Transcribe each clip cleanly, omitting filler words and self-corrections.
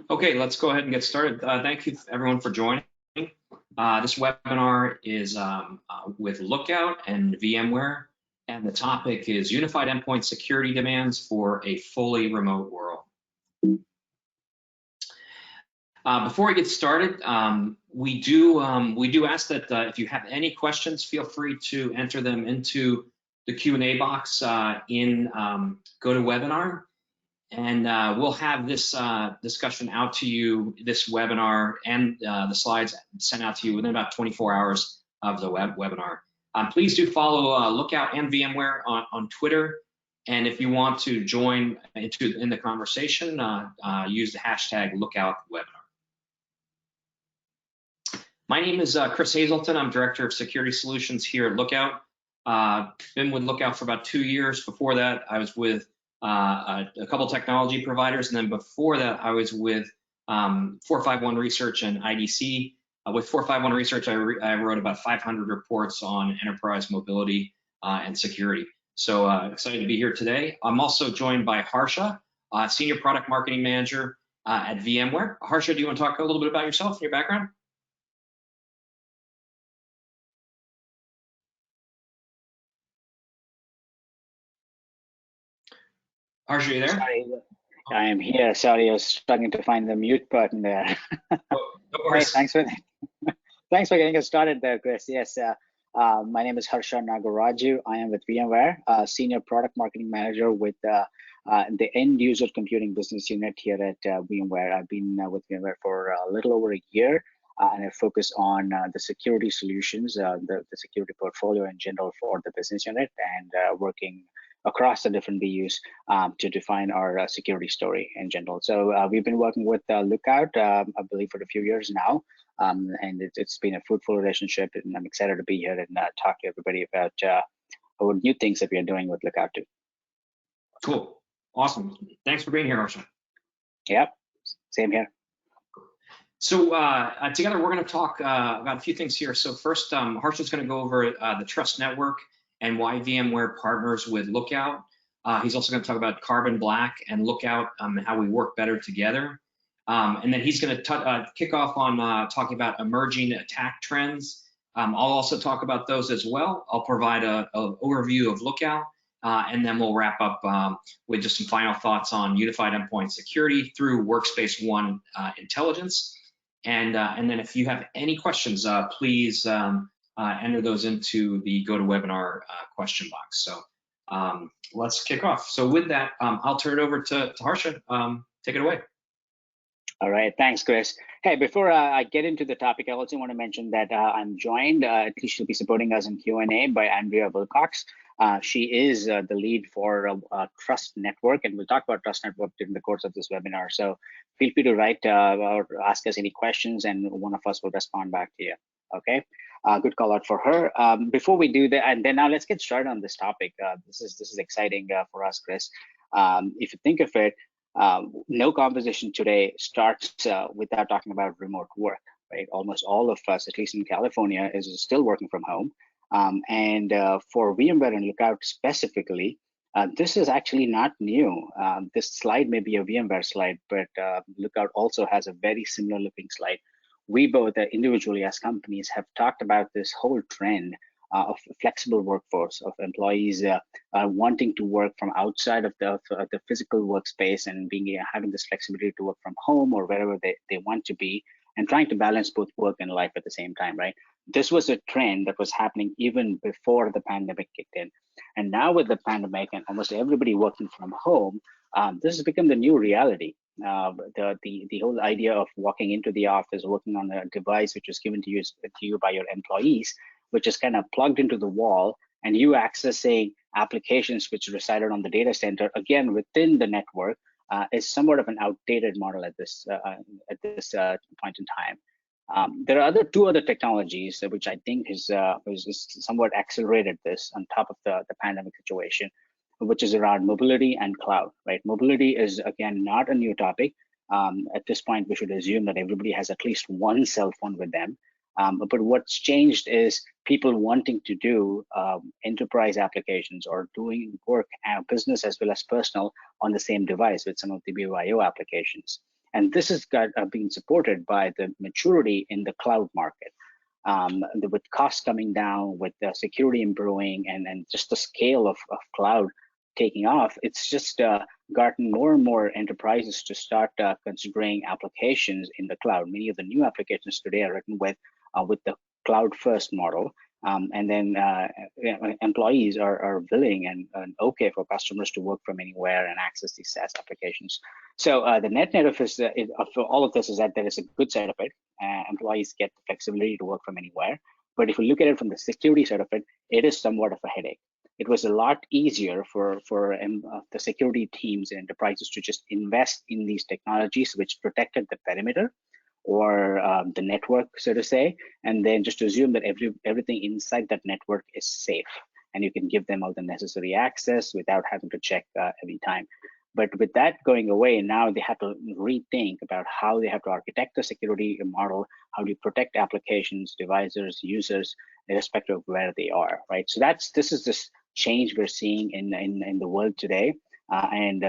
Okay, let's go ahead and get started. Thank you everyone for joining. This webinar is with Lookout and VMware, and the topic is Unified Endpoint Security Demands for a Fully Remote World. Before we get started, we do ask that if you have any questions, feel free to enter them into the Q&A box in GoToWebinar. And we'll have this discussion out to you, this webinar and the slides sent out to you within about 24 hours of the webinar. Please do follow Lookout and VMware on Twitter. And if you want to join in the conversation, use the hashtag #LookoutWebinar. My name is Chris Hazelton. I'm Director of Security Solutions here at Lookout. Been with Lookout for about 2 years. Before that, I was with a couple technology providers, and then before that, I was with 451 Research and IDC. With 451 Research, I wrote about 500 reports on enterprise mobility and security. So excited to be here today. I'm also joined by Harsha, Senior Product Marketing Manager at VMware. Harsha, do you want to talk a little bit about yourself and your background? Harsha, are you there? Sorry, I am here. Sorry, I was struggling to find the mute button there. Hey, thanks for getting us started there, Chris. Yes, my name is Harsha Nagaraju. I am with VMware, Senior Product Marketing Manager with the End User Computing Business Unit here at VMware. I've been with VMware for a little over a year, and I focus on the security solutions, the security portfolio in general for the business unit, and working across the different BUs to define our security story in general. So we've been working with Lookout, I believe, for a few years now, and it's been a fruitful relationship, and I'm excited to be here and talk to everybody about our new things that we are doing with Lookout too. Cool, awesome. Thanks for being here, Harsha. Yep, same here. So together we're going to talk about a few things here. So first, Harsha's going to go over the Trust Network and why VMware partners with Lookout. He's also going to talk about Carbon Black and Lookout and how we work better together. And then he's going to kick off on talking about emerging attack trends. I'll also talk about those as well. I'll provide an overview of Lookout, and then we'll wrap up with just some final thoughts on unified endpoint security through Workspace ONE Intelligence. And then if you have any questions, please enter those into the GoToWebinar question box. So let's kick off. So with that, I'll turn it over to Harsha. Take it away. All right, thanks, Chris. Hey, before I get into the topic, I also want to mention that I'm joined, at least she'll be supporting us in Q&A, by Andrea Wilcox. She is the lead for Trust Network, and we'll talk about Trust Network during the course of this webinar. So feel free to write or ask us any questions, and one of us will respond back to you. Okay, good call out for her. Before we do that, and then now let's get started on this topic. This is exciting for us, Chris. If you think of it, no conversation today starts without talking about remote work, right? Almost all of us, at least in California, is still working from home. And for VMware and Lookout specifically, this is actually not new. This slide may be a VMware slide, but Lookout also has a very similar looking slide. We both individually as companies have talked about this whole trend of flexible workforce, of employees wanting to work from outside of the physical workspace and having this flexibility to work from home or wherever they want to be, and trying to balance both work and life at the same time, right? This was a trend that was happening even before the pandemic kicked in. And now with the pandemic and almost everybody working from home, this has become the new reality. The whole idea of walking into the office, working on a device which was given to you by your employees, which is kind of plugged into the wall, and you accessing applications which resided on the data center, again, within the network, is somewhat of an outdated model at this point in time. There are two other technologies which I think is somewhat accelerated this on top of the pandemic situation, which is around mobility and cloud, right? Mobility is, again, not a new topic. At this point, we should assume that everybody has at least one cell phone with them. But what's changed is people wanting to do enterprise applications or doing work, business as well as personal, on the same device with some of the BYO applications. And this has been supported by the maturity in the cloud market. With costs coming down, with security improving, and just the scale of cloud taking off, it's just gotten more and more enterprises to start considering applications in the cloud. Many of the new applications today are written with the cloud first model. And then employees are willing and okay for customers to work from anywhere and access these SaaS applications. So the net of all of this is that there is a good side of it. Employees get the flexibility to work from anywhere. But if you look at it from the security side of it, it is somewhat of a headache. It was a lot easier for the security teams and enterprises to just invest in these technologies which protected the perimeter or the network, so to say, and then just assume that everything inside that network is safe, and you can give them all the necessary access without having to check every time. But with that going away, now they have to rethink about how they have to architect the security model, how do you protect applications, devices, users, irrespective of where they are, right? So this is this change we're seeing in the world today, and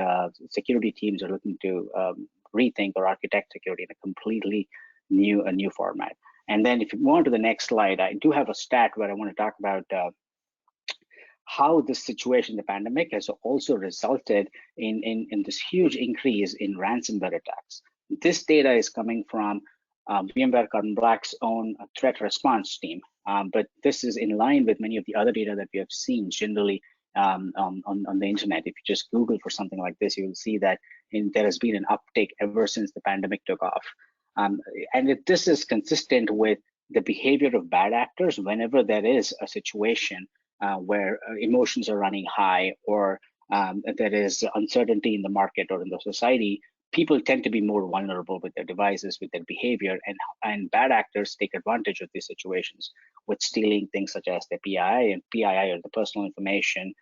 security teams are looking to rethink or architect security in a completely new format. And then if you move on to the next slide, I do have a stat where I want to talk about how this situation, the pandemic, has also resulted in this huge increase in ransomware attacks. This data is coming from VMware Carbon Black's own threat response team, but this is in line with many of the other data that we have seen generally on the internet. If you just Google for something like this, you will see that there has been an uptick ever since the pandemic took off. This is consistent with the behavior of bad actors whenever there is a situation where emotions are running high, or there is uncertainty in the market or in the society. People tend to be more vulnerable with their devices, with their behavior, and bad actors take advantage of these situations with stealing things such as the PII or the personal information,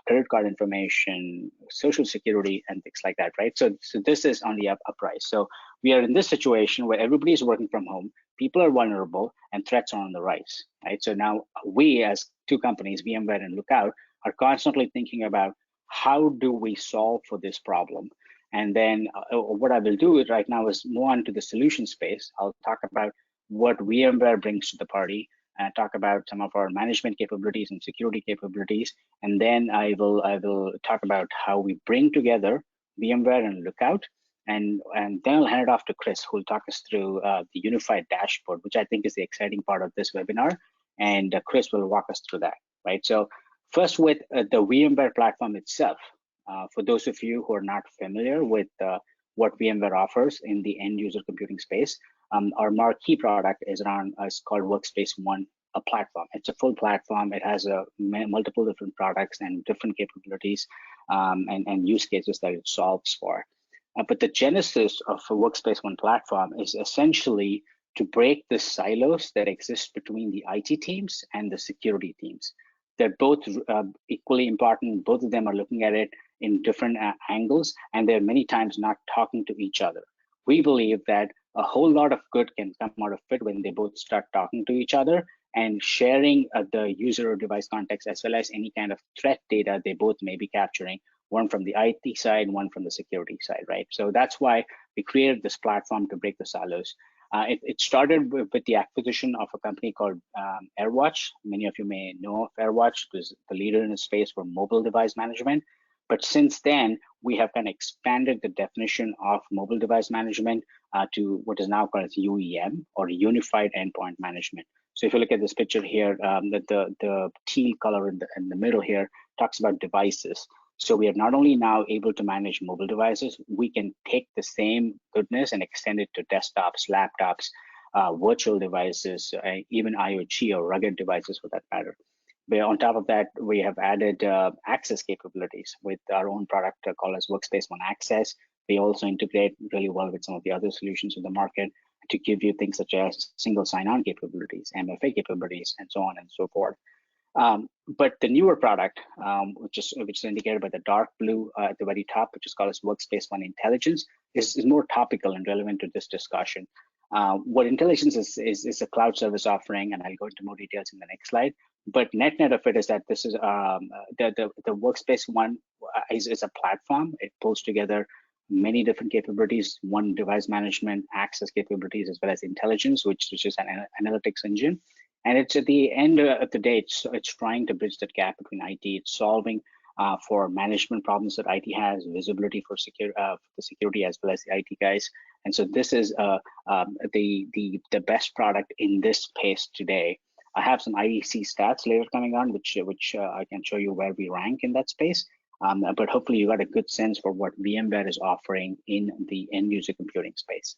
credit card information, social security, and things like that, right? So this is on the uprise. So we are in this situation where everybody is working from home, people are vulnerable, and threats are on the rise, right? So now we, as two companies, VMware and Lookout, are constantly thinking about how do we solve for this problem. And then what I will do right now is move on to the solution space. I'll talk about what VMware brings to the party, and talk about some of our management capabilities and security capabilities, and then I will talk about how we bring together VMware and Lookout, and then I'll hand it off to Chris, who will talk us through the unified dashboard, which I think is the exciting part of this webinar, and Chris will walk us through that, right? So first, with the VMware platform itself. For those of you who are not familiar with what VMware offers in the end user computing space, our marquee product is called Workspace ONE, a platform. It's a full platform. It has multiple different products and different capabilities and use cases that it solves for. But the genesis of a Workspace ONE platform is essentially to break the silos that exist between the IT teams and the security teams. They're both equally important. Both of them are looking at it in different angles, and they're many times not talking to each other. We believe that a whole lot of good can come out of it when they both start talking to each other and sharing the user or device context, as well as any kind of threat data they both may be capturing, one from the IT side, one from the security side, right? So that's why we created this platform to break the silos. It started with the acquisition of a company called AirWatch. Many of you may know of AirWatch. It was the leader in the space for mobile device management. But since then, we have kind of expanded the definition of mobile device management to what is now called UEM, or Unified Endpoint Management. So if you look at this picture here, the teal color in the middle here talks about devices. So we are not only now able to manage mobile devices, we can take the same goodness and extend it to desktops, laptops, virtual devices, even IoT or rugged devices for that matter. But on top of that, we have added access capabilities with our own product called as Workspace ONE Access. We also integrate really well with some of the other solutions in the market to give you things such as single sign-on capabilities, MFA capabilities, and so on and so forth. But the newer product, which is indicated by the dark blue at the very top, which is called as Workspace ONE Intelligence, is more topical and relevant to this discussion. What intelligence is a cloud service offering, and I'll go into more details in the next slide. But net of it is that this is the Workspace ONE is a platform. It pulls together many different capabilities, one device management, access capabilities, as well as intelligence, which is an analytics engine. And it's at the end of the day, it's trying to bridge that gap between IT. It's solving for management problems that IT has, visibility for the security as well as the IT guys. And so this is the best product in this space today. I have some IDC stats later coming on, which I can show you where we rank in that space. But hopefully you got a good sense for what VMware is offering in the end user computing space.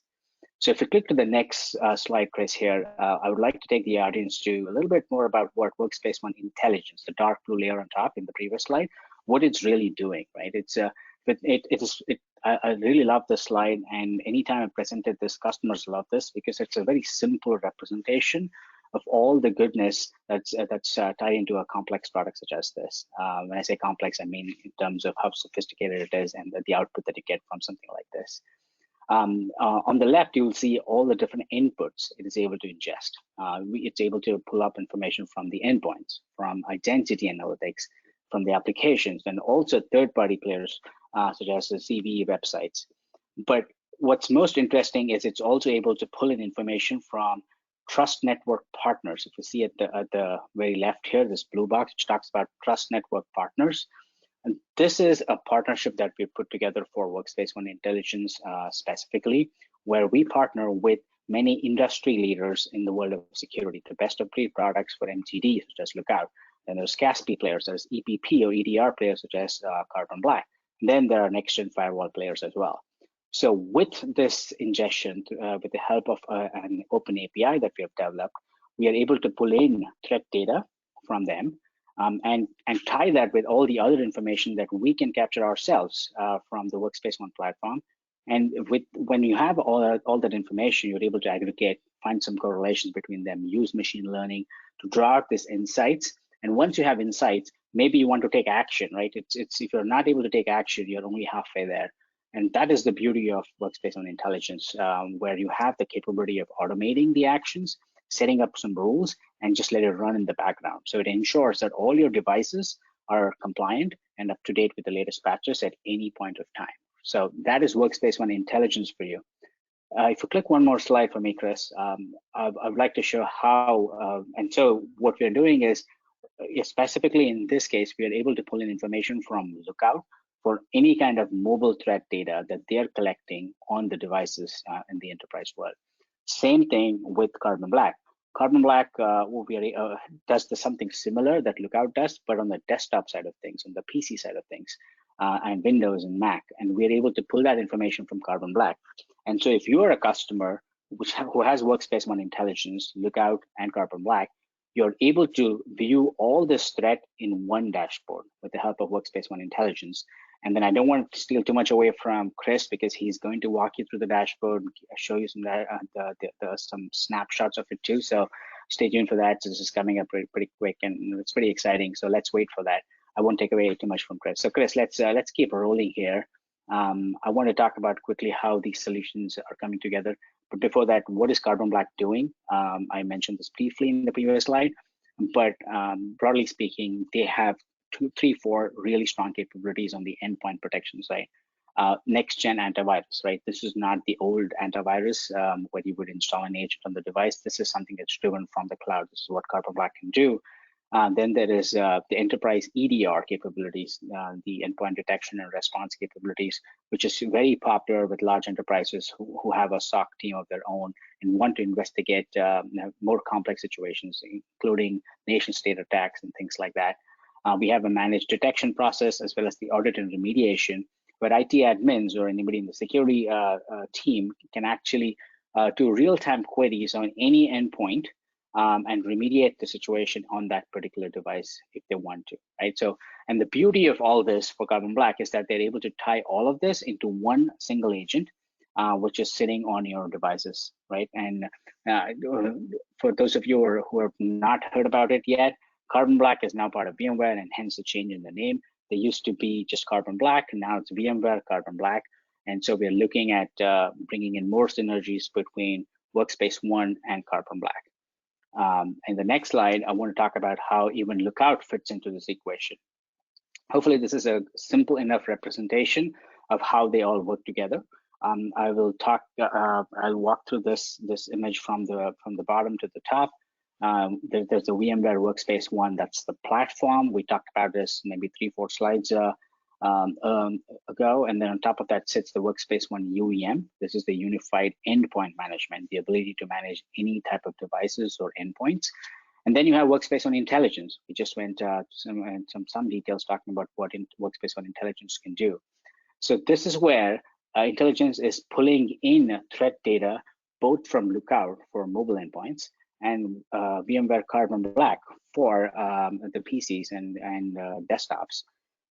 So if you click to the next slide, Chris, here, I would like to take the audience to a little bit more about what Workspace ONE Intelligence, the dark blue layer on top in the previous slide, what it's really doing, right? I really love this slide, and anytime I presented this, customers love this because it's a very simple representation of all the goodness that's tied into a complex product such as this. When I say complex, I mean in terms of how sophisticated it is and the output that you get from something like this. On the left, you will see all the different inputs it is able to ingest. It's able to pull up information from the endpoints, from identity analytics, from the applications, and also third-party players such as the CVE websites. But what's most interesting is it's also able to pull in information from trust network partners. If you see at the very left here, this blue box, which talks about trust network partners. And this is a partnership that we put together for Workspace ONE Intelligence specifically, where we partner with many industry leaders in the world of security, the best of breed products for MTD, such as Lookout. Then there's CASP players, there's EPP or EDR players, such as Carbon Black. And then there are next-gen firewall players as well. So with this ingestion, with the help of an open API that we have developed, we are able to pull in threat data from them and tie that with all the other information that we can capture ourselves from the Workspace ONE platform. And when you have all that information, you're able to aggregate, find some correlations between them, use machine learning to draw out these insights. And once you have insights, maybe you want to take action, right? It's if you're not able to take action, you're only halfway there. And that is the beauty of Workspace ONE Intelligence, where you have the capability of automating the actions, setting up some rules, and just let it run in the background. So it ensures that all your devices are compliant and up to date with the latest patches at any point of time. So that is Workspace ONE Intelligence for you. If you click one more slide for me, Chris, I would like to show how, and so what we're doing is, specifically in this case, we are able to pull in information from Lookout for any kind of mobile threat data that they're collecting on the devices in the enterprise world. Same thing with Carbon Black. Carbon Black does something similar that Lookout does, but on the desktop side of things, on the PC side of things, and Windows and Mac. And we're able to pull that information from Carbon Black. And so if you are a customer who has Workspace ONE Intelligence, Lookout, and Carbon Black, you're able to view all this threat in one dashboard with the help of Workspace ONE Intelligence. And then I don't want to steal too much away from Chris because he's going to walk you through the dashboard, show you some snapshots of it too. So stay tuned for that. So this is coming up pretty quick and it's pretty exciting. So let's wait for that. I won't take away too much from Chris. So Chris, let's keep rolling here. I want to talk about quickly how these solutions are coming together. But before that, what is Carbon Black doing? I mentioned this briefly in the previous slide, but broadly speaking, they have 4 really strong capabilities on the endpoint protection side. Next-gen antivirus, right? This is not the old antivirus where you would install an agent on the device. This is something that's driven from the cloud. This is what Carbon Black can do. Then there is the enterprise EDR capabilities, the endpoint detection and response capabilities, which is very popular with large enterprises who have a SOC team of their own and want to investigate more complex situations, including nation state attacks and things like that. We have a managed detection process as well as the audit and remediation, where IT admins or anybody in the security team can actually do real-time queries on any endpoint and remediate the situation on that particular device if they want to, right? So, and the beauty of all this for Carbon Black is that they're able to tie all of this into one single agent, which is sitting on your devices, right? And for those of you who have not heard about it yet, Carbon Black is now part of VMware, and hence the change in the name. They used to be just Carbon Black, and now it's VMware Carbon Black. And so we're looking at bringing in more synergies between Workspace ONE and Carbon Black. In the next slide, I want to talk about how even Lookout fits into this equation. Hopefully this is a simple enough representation of how they all work together. I will talk. I'll walk through this image from the bottom to the top. There's the VMware Workspace ONE. That's the platform. We talked about this maybe 3-4 slides ago, and then on top of that sits the Workspace ONE UEM. This is the unified endpoint management, the ability to manage any type of devices or endpoints. And then you have Workspace ONE Intelligence. We just went some details talking about what Workspace ONE Intelligence can do. So this is where Intelligence is pulling in threat data, both from Lookout for mobile endpoints and VMware Carbon Black for the PCs and desktops,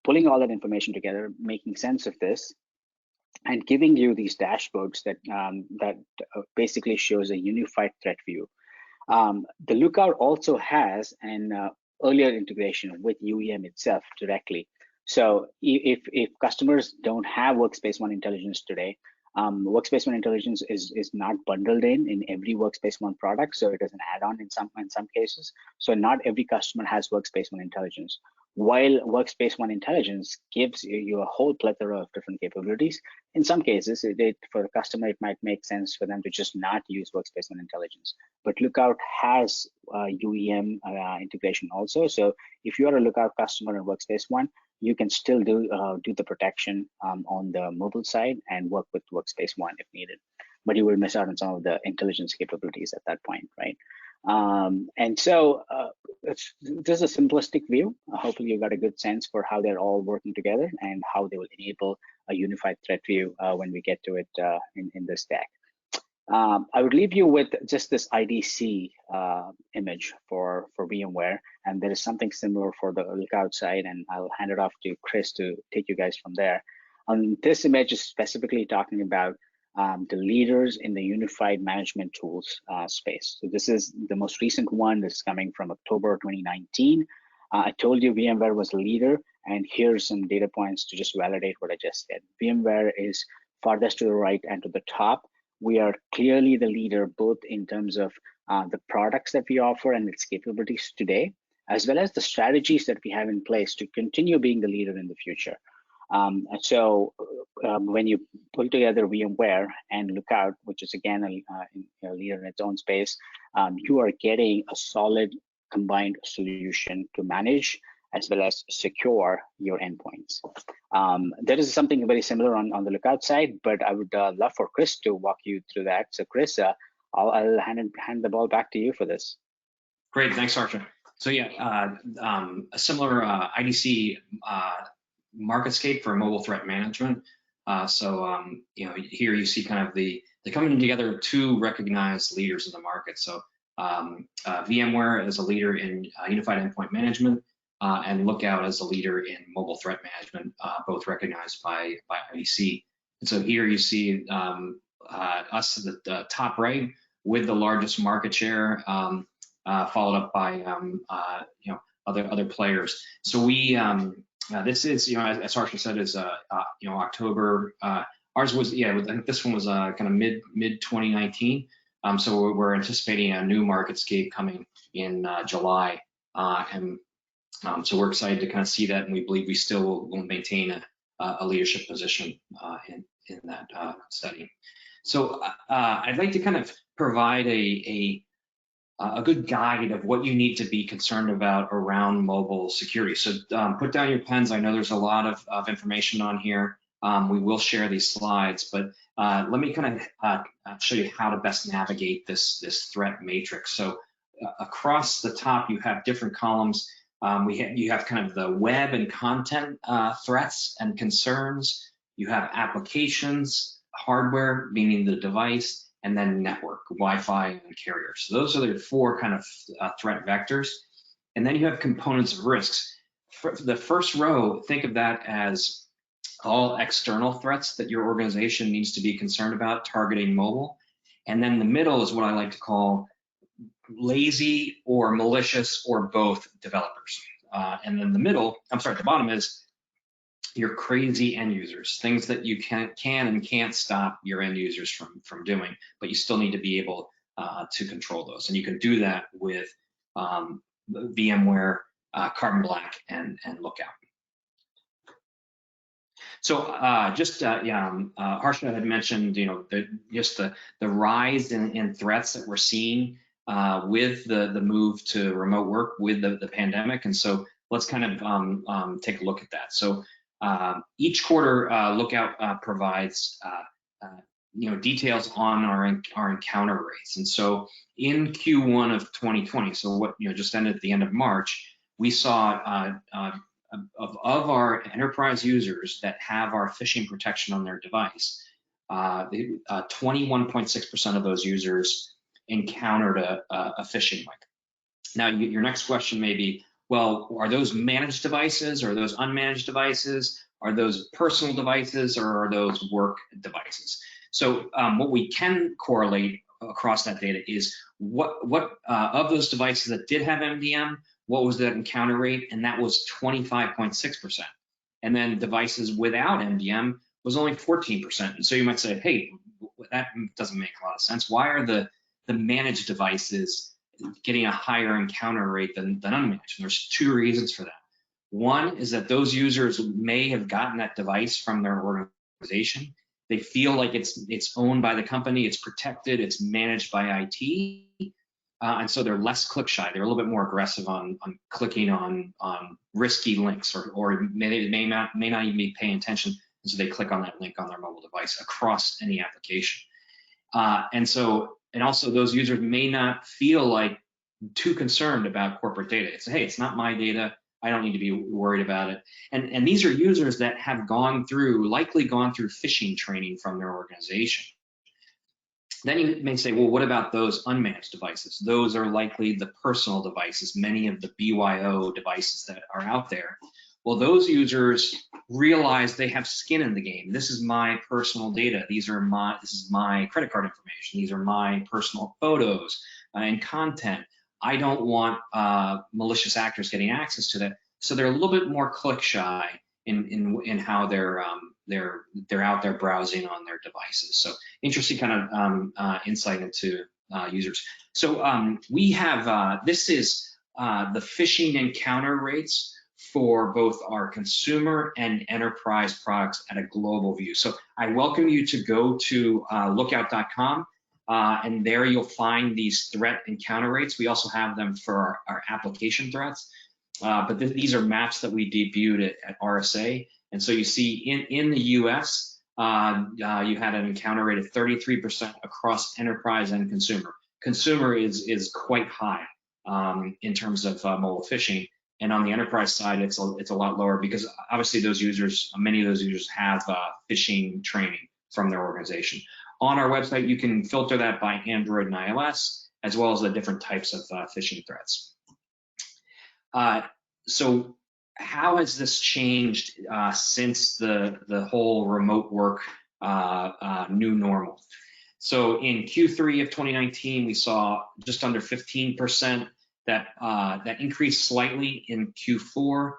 pulling all that information together, making sense of this, and giving you these dashboards that basically shows a unified threat view. The Lookout also has an earlier integration with UEM itself directly. So if customers don't have Workspace ONE Intelligence today, Workspace ONE Intelligence is not bundled in every Workspace ONE product, so it is an add-on in some cases. So not every customer has Workspace ONE Intelligence. While Workspace ONE Intelligence gives you a whole plethora of different capabilities, in some cases, for a customer, it might make sense for them to just not use Workspace ONE Intelligence. But Lookout has UEM integration also. So if you are a Lookout customer in Workspace ONE, you can still do the protection on the mobile side and work with Workspace ONE if needed. But you will miss out on some of the intelligence capabilities at that point, right? And so this is a simplistic view. Hopefully you got a good sense for how they're all working together and how they will enable a unified threat view when we get to it in this deck. I would leave you with just this IDC image for VMware, and there is something similar for the Lookout side, and I'll hand it off to Chris to take you guys from there. This image is specifically talking about the leaders in the unified management tools space. So this is the most recent one that's coming from October 2019. I told you VMware was a leader, and here's some data points to just validate what I just said. VMware is farthest to the right and to the top. We are clearly the leader, both in terms of the products that we offer and its capabilities today, as well as the strategies that we have in place to continue being the leader in the future. And so when you pull together VMware and Lookout, which is again a leader in its own space, you are getting a solid combined solution to manage as well as secure your endpoints. There is something very similar on the Lookout side, but I would love for Chris to walk you through that. So Chris, I'll hand the ball back to you for this. Great, thanks, Harsha. So yeah, a similar IDC MarketScape for mobile threat management. You know, here you see kind of the coming together of two recognized leaders in the market. So VMware is a leader in unified endpoint management, and Lookout as a leader in mobile threat management, both recognized by IDC. And so here you see us at the top right with the largest market share, followed up by you know, other players. So we this is, you know, as Harsha said, is you know, October. Ours was, yeah, I think this one was kind of mid 2019. So we're anticipating a new MarketScape coming in July, and so we're excited to kind of see that, and we believe we still will maintain a leadership position in that study. So I'd like to kind of provide a good guide of what you need to be concerned about around mobile security. So put down your pens. I know there's a lot of information on here. We will share these slides, but let me kind of show you how to best navigate this threat matrix. So across the top, you have different columns. You have kind of the web and content threats and concerns. You have applications, hardware, meaning the device, and then network, Wi-Fi, and carriers. So those are the four kind of threat vectors. And then you have components of risks. For the first row, think of that as all external threats that your organization needs to be concerned about targeting mobile. And then the middle is what I like to call lazy or malicious or both developers. And then the bottom is your crazy end users, things that you can and can't stop your end users from doing, but you still need to be able to control those. And you can do that with VMware, Carbon Black, and Lookout. So Harshita had mentioned, the rise in threats that we're seeing with the move to remote work with the pandemic, and so let's kind of take a look at that. So each quarter, Lookout provides details on our encounter rates, and so in Q1 of 2020, so what just ended at the end of March, we saw of our enterprise users that have our phishing protection on their device, 21.6% of those users encountered a phishing link. Now, your next question may be, well, are those managed devices, or are those unmanaged devices? Are those personal devices, or are those work devices? So what we can correlate across that data is what of those devices that did have MDM, what was that encounter rate? And that was 25.6%. And then devices without MDM was only 14%. And so you might say, hey, that doesn't make a lot of sense. Why are the managed devices getting a higher encounter rate than unmanaged? And there's two reasons for that. One is that those users may have gotten that device from their organization. They feel like it's owned by the company, it's protected, it's managed by IT. And so they're less click shy. They're a little bit more aggressive on clicking on risky links, or may not even be paying attention. And so they click on that link on their mobile device across any application. And also those users may not feel like too concerned about corporate data. It's, hey, it's not my data. I don't need to be worried about it. And these are users that have likely gone through phishing training from their organization. Then you may say, well, what about those unmanaged devices? Those are likely the personal devices, many of the BYO devices that are out there. Well, those users realize they have skin in the game. This is my personal data. This is my credit card information. These are my personal photos and content. I don't want malicious actors getting access to that. So they're a little bit more click shy in how they're out there browsing on their devices. So interesting kind of insight into users. So we have this is the phishing encounter rates for both our consumer and enterprise products at a global view. So I welcome you to go to lookout.com. And there you'll find these threat encounter rates. We also have them for our application threats. But these are maps that we debuted at RSA. And so you see in the US, you had an encounter rate of 33% across enterprise and consumer. Consumer is quite high in terms of mobile phishing. And on the enterprise side, it's a lot lower, because obviously many of those users have phishing training from their organization. On our website, you can filter that by Android and iOS, as well as the different types of phishing threats. So how has this changed since the whole remote work new normal? So in Q3 of 2019, we saw just under 15%. That increased slightly in Q4,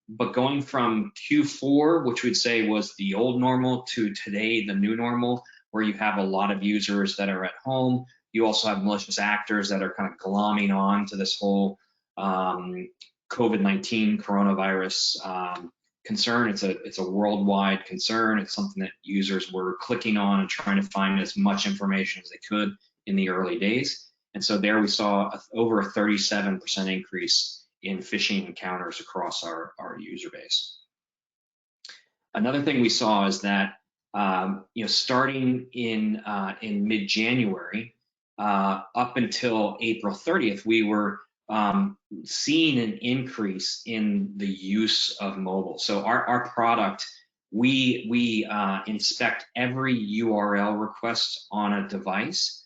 but going from Q4, which we'd say was the old normal, to today, the new normal, where you have a lot of users that are at home. You also have malicious actors that are kind of glomming on to this whole COVID-19 coronavirus concern. It's a worldwide concern. It's something that users were clicking on and trying to find as much information as they could in the early days. And so there we saw over a 37% increase in phishing encounters across our user base. Another thing we saw is that starting in mid-January up until April 30th, we were seeing an increase in the use of mobile. So our product, we inspect every URL request on a device.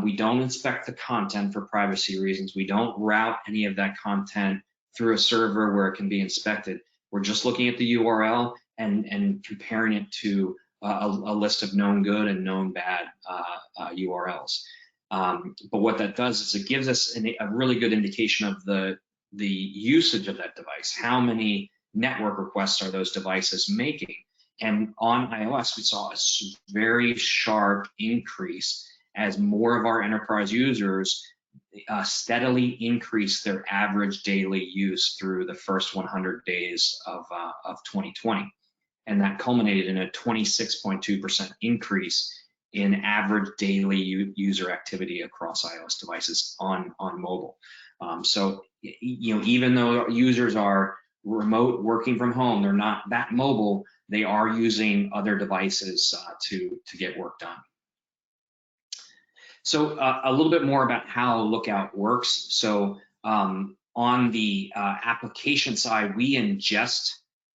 We don't inspect the content for privacy reasons. We don't route any of that content through a server where it can be inspected. We're just looking at the URL and comparing it to a list of known good and known bad URLs. But what that does is it gives us a really good indication of the usage of that device. How many network requests are those devices making? And on iOS, we saw a very sharp increase as more of our enterprise users steadily increase their average daily use through the first 100 days of 2020. and that culminated in a 26.2% increase in average daily user activity across iOS devices on mobile. So, even though users are remote working from home, they're not that mobile, they are using other devices to get work done. So a little bit more about how Lookout works. So on the application side, we ingest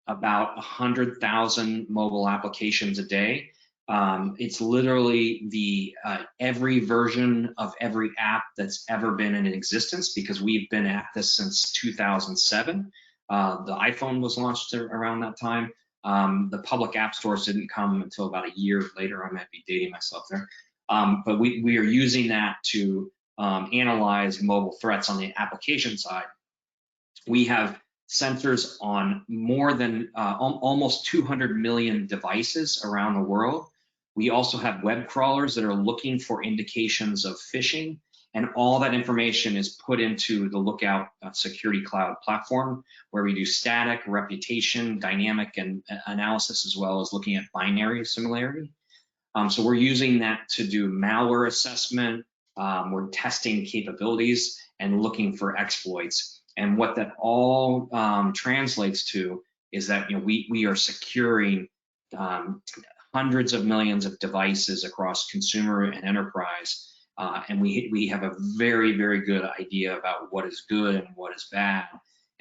about 100,000 mobile applications a day. It's literally the every version of every app that's ever been in existence, because we've been at this since 2007. The iPhone was launched around that time. The public app stores didn't come until about a year later. I might be dating myself there. But we are using that to analyze mobile threats on the application side. We have sensors on more than almost 200 million devices around the world. We also have web crawlers that are looking for indications of phishing, and all that information is put into the Lookout Security Cloud platform, where we do static, reputation, dynamic, and analysis, as well as looking at binary similarity. So we're using that to do malware assessment. We're testing capabilities and looking for exploits. And what that all translates to is that we are securing hundreds of millions of devices across consumer and enterprise. And we have a very, very good idea about what is good and what is bad.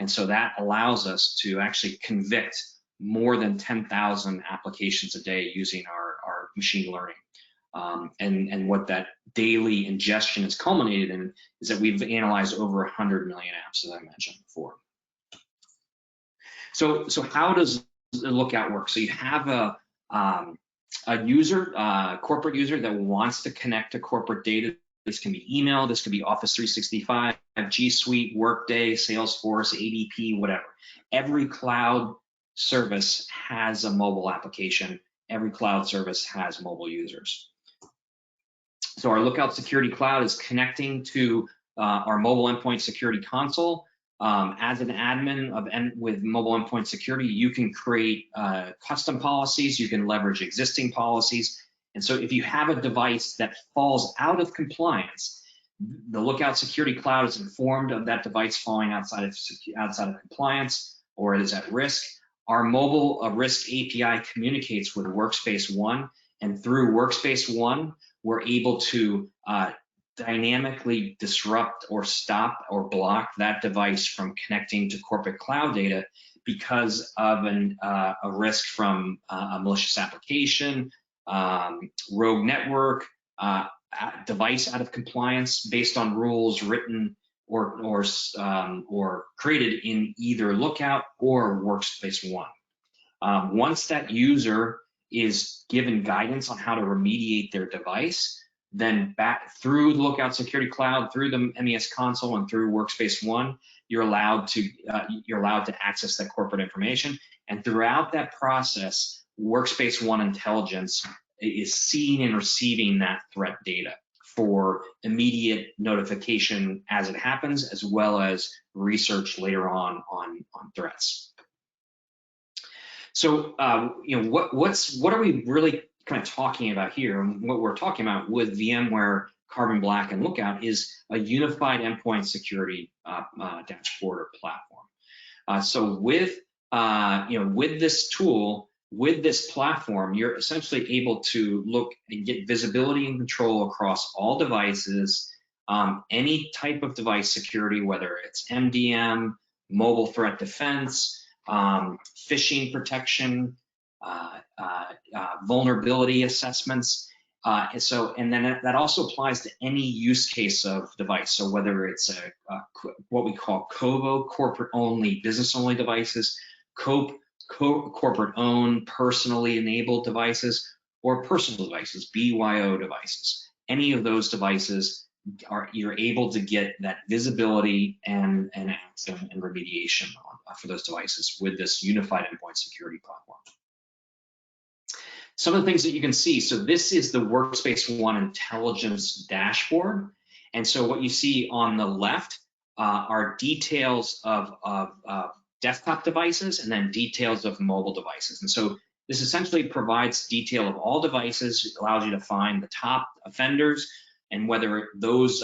And so that allows us to actually convict more than 10,000 applications a day using our machine learning. And what that daily ingestion is culminated in is that we've analyzed over 100 million apps, as I mentioned before. So how does the Lookout work? So you have a user, corporate user that wants to connect to corporate data. This can be email, this could be Office 365, G Suite, Workday, Salesforce, ADP, whatever. Every cloud service has a mobile application. Every cloud service has mobile users. So our Lookout Security Cloud is connecting to our mobile endpoint security console. As an admin with mobile endpoint security, you can create custom policies, you can leverage existing policies. And so if you have a device that falls out of compliance, the Lookout Security Cloud is informed of that device falling outside of compliance or is at risk. Our mobile risk API communicates with Workspace ONE, and through Workspace ONE, we're able to dynamically disrupt or stop or block that device from connecting to corporate cloud data because of a risk from a malicious application, rogue network, device out of compliance based on rules written or created in either Lookout or Workspace ONE. Once that user is given guidance on how to remediate their device, then back through the Lookout Security Cloud, through the MES console, and through Workspace ONE, you're allowed to access that corporate information. And throughout that process, Workspace ONE Intelligence is seeing and receiving that threat data for immediate notification as it happens, as well as research later on threats. So, what are we really kind of talking about here? And what we're talking about with VMware, Carbon Black, and Lookout is a unified endpoint security dashboard or platform. So with this tool, with this platform, you're essentially able to look and get visibility and control across all devices, any type of device security, whether it's MDM, mobile threat defense, phishing protection, vulnerability assessments. And then that also applies to any use case of device. So whether it's what we call COBO, corporate-only, business-only devices, COPE, corporate-owned, personally enabled devices, or personal devices, BYO devices. Any of those devices, you're able to get that visibility and action and remediation for those devices with this unified endpoint security platform. Some of the things that you can see, so this is the Workspace ONE Intelligence dashboard. And so what you see on the left are details of desktop devices and then details of mobile devices. And so This essentially provides detail of all devices, allows you to find the top offenders and whether those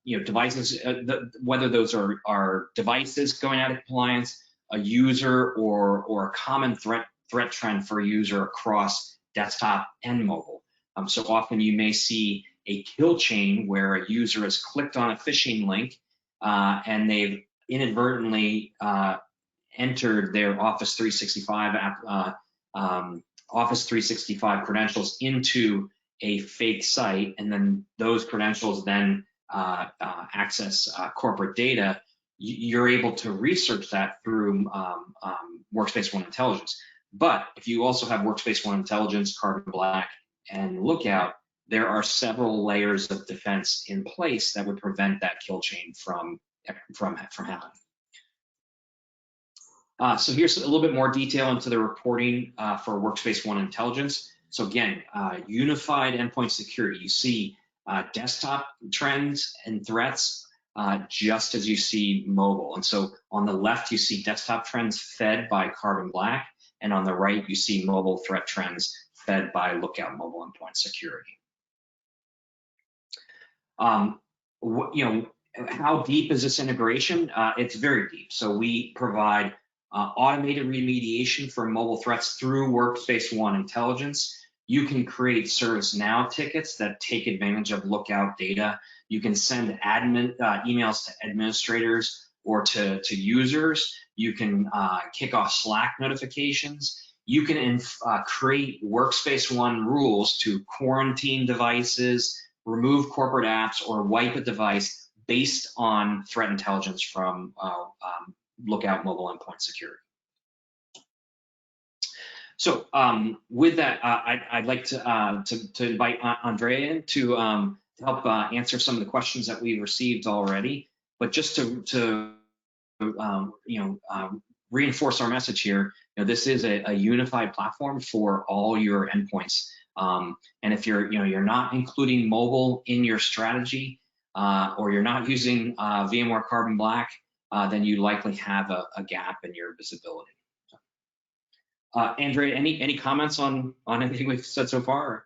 devices, whether those are devices going out of compliance, a user, or a common threat trend for a user across desktop and mobile. So often you may see a kill chain where a user has clicked on a phishing link and they've inadvertently entered their Office 365 Office 365 credentials into a fake site, and then those credentials then access corporate data. You're able to research that through Workspace ONE Intelligence. But if you also have Workspace ONE Intelligence, Carbon Black, and Lookout, there are several layers of defense in place that would prevent that kill chain from happening. So here's a little bit more detail into the reporting for Workspace ONE Intelligence. So again, unified endpoint security. You see desktop trends and threats just as you see mobile. And so on the left, you see desktop trends fed by Carbon Black, and on the right, you see mobile threat trends fed by Lookout Mobile Endpoint Security. How deep is this integration? It's very deep. So we provide automated remediation for mobile threats through Workspace ONE Intelligence. You can create ServiceNow tickets that take advantage of Lookout data. You can send admin emails to administrators or to users. You can kick off Slack notifications. You can create Workspace ONE rules to quarantine devices, remove corporate apps, or wipe a device based on threat intelligence from Lookout Mobile Endpoint Security. So with that, I'd like to invite Andrea in to help answer some of the questions that we've received already. But just to reinforce our message here, this is a unified platform for all your endpoints. And if you're not including mobile in your strategy, or you're not using VMware Carbon Black, then you likely have a gap in your visibility. Andrea, any comments on anything we've said so far?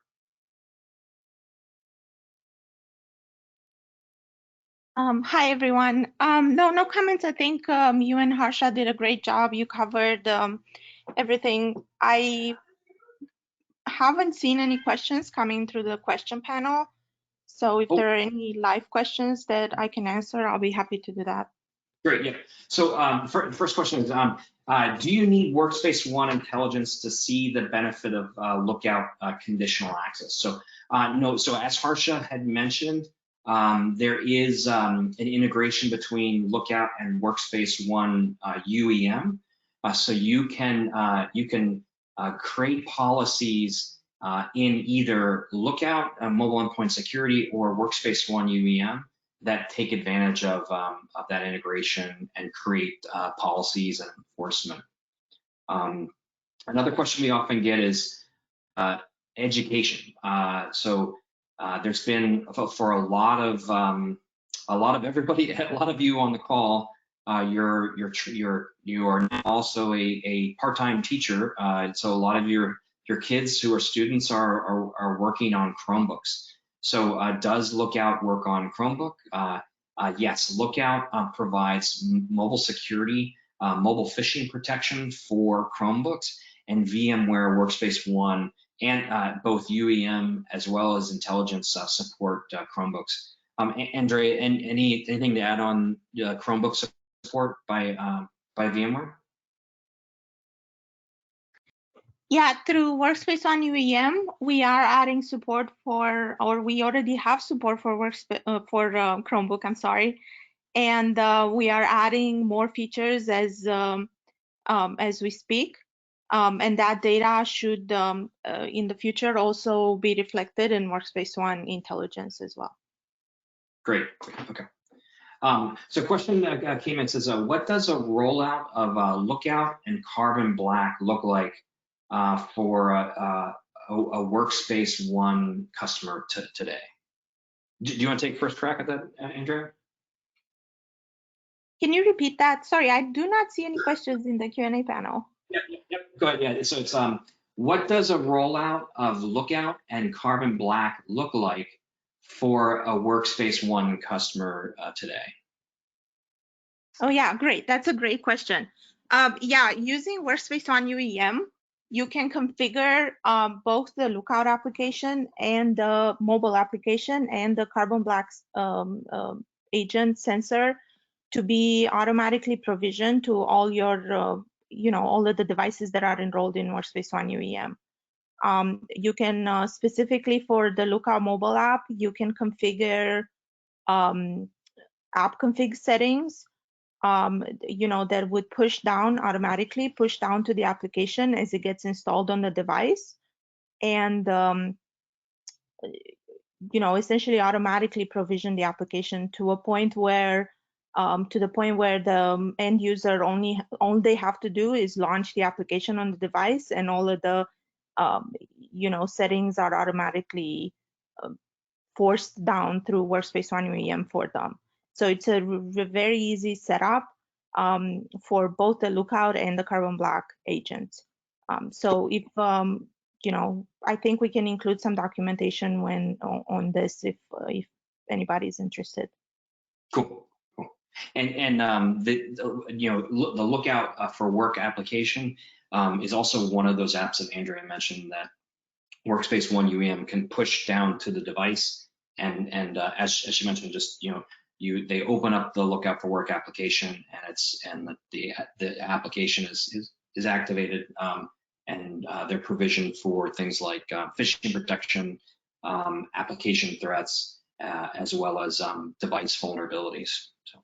Hi, everyone. No comments. I think you and Harsha did a great job. You covered everything. I haven't seen any questions coming through the question panel. So if there are any live questions that I can answer, I'll be happy to do that. Great, yeah. So first question is, do you need Workspace ONE Intelligence to see the benefit of Lookout conditional access? So no, so as Harsha had mentioned, there is an integration between Lookout and Workspace ONE UEM. So you can create policies in either Lookout, Mobile Endpoint Security, or Workspace ONE UEM that take advantage of that integration and create policies and enforcement. Another question we often get is education. So there's been, for a lot of everybody, a lot of you on the call, you are also a part-time teacher. So a lot of your kids who are students are working on Chromebooks. So does Lookout work on Chromebook? Yes, Lookout provides mobile security, mobile phishing protection for Chromebooks, and VMware Workspace ONE and both UEM as well as intelligence support Chromebooks. Andrea, anything to add on Chromebook support by VMware? Yeah, through Workspace ONE UEM, we are adding support for, or we already have support for Chromebook. I'm sorry, and we are adding more features as we speak, and that data should in the future also be reflected in Workspace ONE Intelligence as well. Great. Okay. So a question that came in says, what does a rollout of Lookout and Carbon Black look like for a Workspace ONE customer today? Do you want to take first crack at that, Andrea? Can you repeat that? Sorry, I do not see any questions in the Q&A panel. Yep. Go ahead. Yeah. So it's what does a rollout of Lookout and Carbon Black look like for a Workspace ONE customer today? Oh yeah, great. That's a great question. Yeah, using Workspace ONE UEM, you can configure both the Lookout application and the mobile application and the Carbon Black agent sensor to be automatically provisioned to all your, all of the devices that are enrolled in Workspace ONE UEM. You can specifically for the Lookout mobile app, you can configure app config settings that would automatically push down to the application as it gets installed on the device, and essentially automatically provision the application to a point where the end user all they have to do is launch the application on the device, and all of the settings are automatically forced down through Workspace ONE UEM for them. So it's a very easy setup for both the Lookout and the Carbon Black agent. So if I think we can include some documentation on this if anybody's interested. Cool. And the Lookout for Work application is also one of those apps that Andrea mentioned that Workspace ONE UEM can push down to the device, and as she mentioned, just they open up the Lookout for Work application, and the application is activated, and they're provisioned for things like phishing protection, application threats, as well as device vulnerabilities. So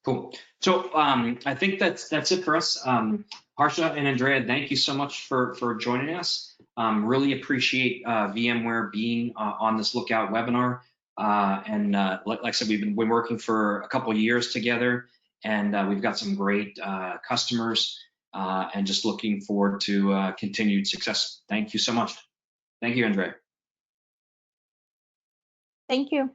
cool. So I think that's it for us. Harsha and Andrea, thank you so much for joining us. Really appreciate VMware being on this Lookout webinar. And like I said, we've been working for a couple of years together, and we've got some great customers, and just looking forward to continued success. Thank you so much. Thank you, Andrea. Thank you.